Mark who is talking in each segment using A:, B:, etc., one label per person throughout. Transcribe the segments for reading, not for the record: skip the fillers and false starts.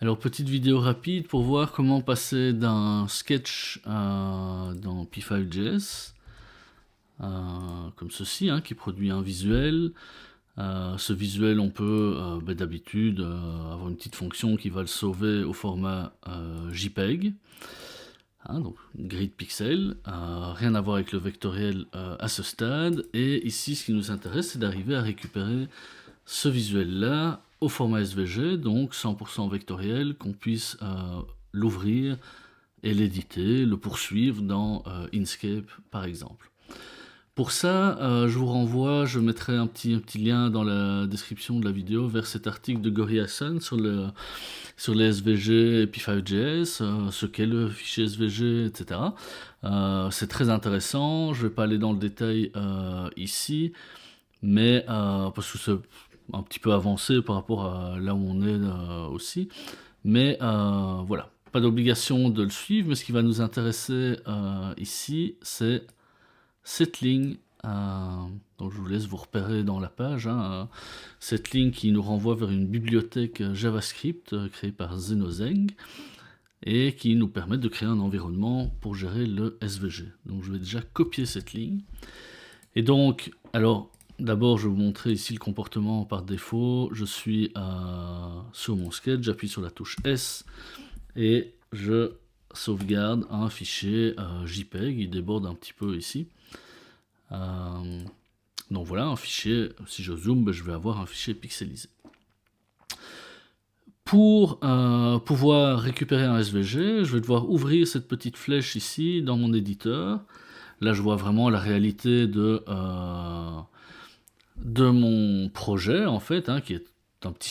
A: Alors, petite vidéo rapide pour voir comment passer d'un sketch dans P5.js, comme ceci, qui produit un visuel. Ce visuel, on peut d'habitude avoir une petite fonction qui va le sauver au format JPEG, donc grid pixel, rien à voir avec le vectoriel à ce stade. Et ici, ce qui nous intéresse, c'est d'arriver à récupérer ce visuel-là au format SVG, donc 100% vectoriel, qu'on puisse l'ouvrir et l'éditer, le poursuivre dans Inkscape par exemple. Pour ça, je vous renvoie, je mettrai un petit lien dans la description de la vidéo vers cet article de Goriasan sur les SVG et P5.js, ce qu'est le fichier SVG, etc. C'est très intéressant, je ne vais pas aller dans le détail ici, mais parce que c'est un petit peu avancé par rapport à là où on est aussi. Mais voilà, pas d'obligation de le suivre, mais ce qui va nous intéresser ici, c'est cette ligne. Donc je vous laisse vous repérer dans la page. Cette ligne qui nous renvoie vers une bibliothèque JavaScript créée par Zenozeng et qui nous permet de créer un environnement pour gérer le SVG. Donc je vais déjà copier cette ligne. Et donc, alors, d'abord, je vais vous montrer ici le comportement par défaut. Je suis sur mon sketch, j'appuie sur la touche S et je sauvegarde un fichier JPEG. Il déborde un petit peu ici. Donc voilà, un fichier, si je zoome, je vais avoir un fichier pixelisé. Pour pouvoir récupérer un SVG, je vais devoir ouvrir cette petite flèche ici dans mon éditeur. Là, je vois vraiment la réalité de mon projet, en fait, qui est un petit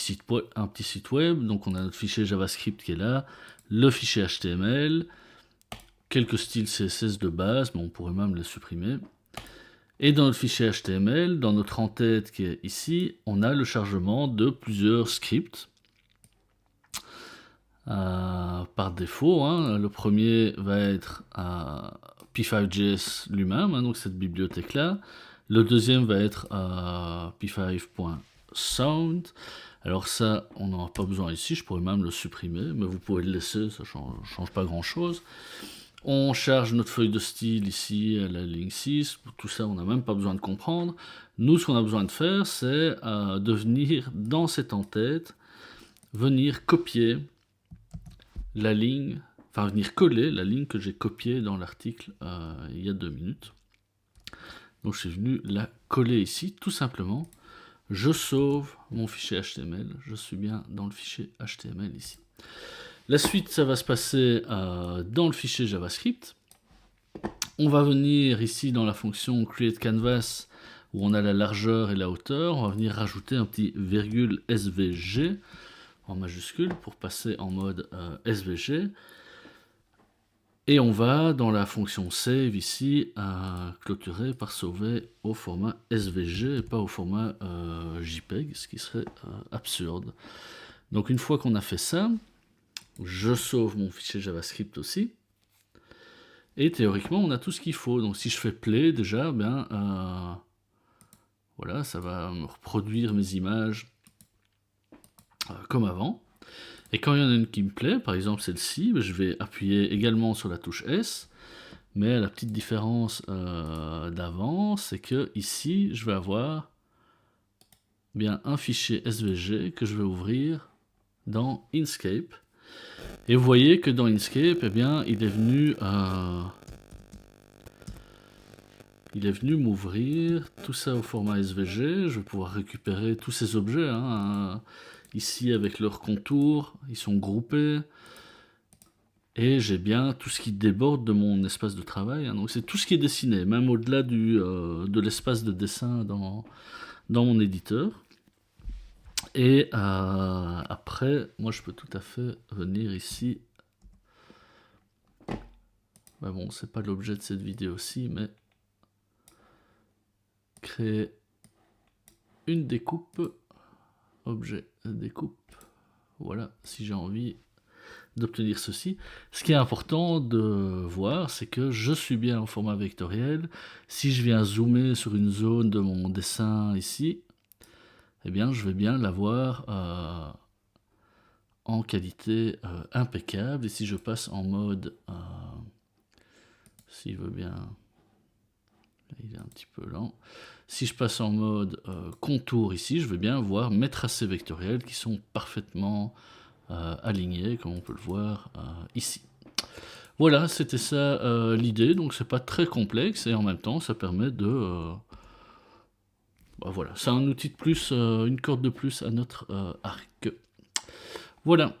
A: site web. Donc, on a notre fichier JavaScript qui est là, le fichier HTML, quelques styles CSS de base, mais on pourrait même les supprimer. Et dans notre fichier HTML, dans notre en-tête qui est ici, on a le chargement de plusieurs scripts. Par défaut, le premier va être P5.js lui-même, donc cette bibliothèque-là. Le deuxième va être p5.sound. Alors ça, on n'en a pas besoin ici, je pourrais même le supprimer, mais vous pouvez le laisser, ça change pas grand-chose. On charge notre feuille de style ici à la ligne 6, tout ça on n'a même pas besoin de comprendre. Nous, ce qu'on a besoin de faire, c'est de venir dans cette en-tête, venir copier la ligne, enfin venir coller la ligne que j'ai copiée dans l'article il y a 2 minutes. Donc je suis venu la coller ici, tout simplement. Je sauve mon fichier HTML, je suis bien dans le fichier HTML ici. La suite, ça va se passer dans le fichier JavaScript. On va venir ici dans la fonction createCanvas, où on a la largeur et la hauteur. On va venir rajouter un petit virgule SVG en majuscule pour passer en mode SVG. Et on va, dans la fonction save ici, clôturer par sauver au format SVG et pas au format JPEG, ce qui serait absurde. Donc une fois qu'on a fait ça, je sauve mon fichier JavaScript aussi. Et théoriquement, on a tout ce qu'il faut. Donc si je fais play, déjà, voilà, ça va me reproduire mes images comme avant. Et quand il y en a une qui me plaît, par exemple celle-ci, je vais appuyer également sur la touche S, mais la petite différence d'avant, c'est que ici, je vais avoir un fichier SVG que je vais ouvrir dans Inkscape. Et vous voyez que dans Inkscape, il est venu m'ouvrir tout ça au format SVG. Je vais pouvoir récupérer tous ces objets ici avec leurs contours, ils sont groupés. Et j'ai bien tout ce qui déborde de mon espace de travail. Donc c'est tout ce qui est dessiné, même au-delà de l'espace de dessin dans mon éditeur. Et après, moi je peux tout à fait venir ici. Bon, c'est pas l'objet de cette vidéo-ci, mais créer une découpe. Objet découpe. Voilà, si j'ai envie d'obtenir ceci. Ce qui est important de voir, c'est que je suis bien en format vectoriel. Si je viens zoomer sur une zone de mon dessin ici, je vais bien l'avoir en qualité impeccable. Et si je passe en mode, s'il veut bien, là, il est un petit peu lent. Si je passe en mode contour ici, je veux bien voir mes tracés vectoriels qui sont parfaitement alignés, comme on peut le voir ici. Voilà, c'était ça l'idée, donc c'est pas très complexe et en même temps ça permet de... voilà, c'est un outil de plus, une corde de plus à notre arc. Voilà.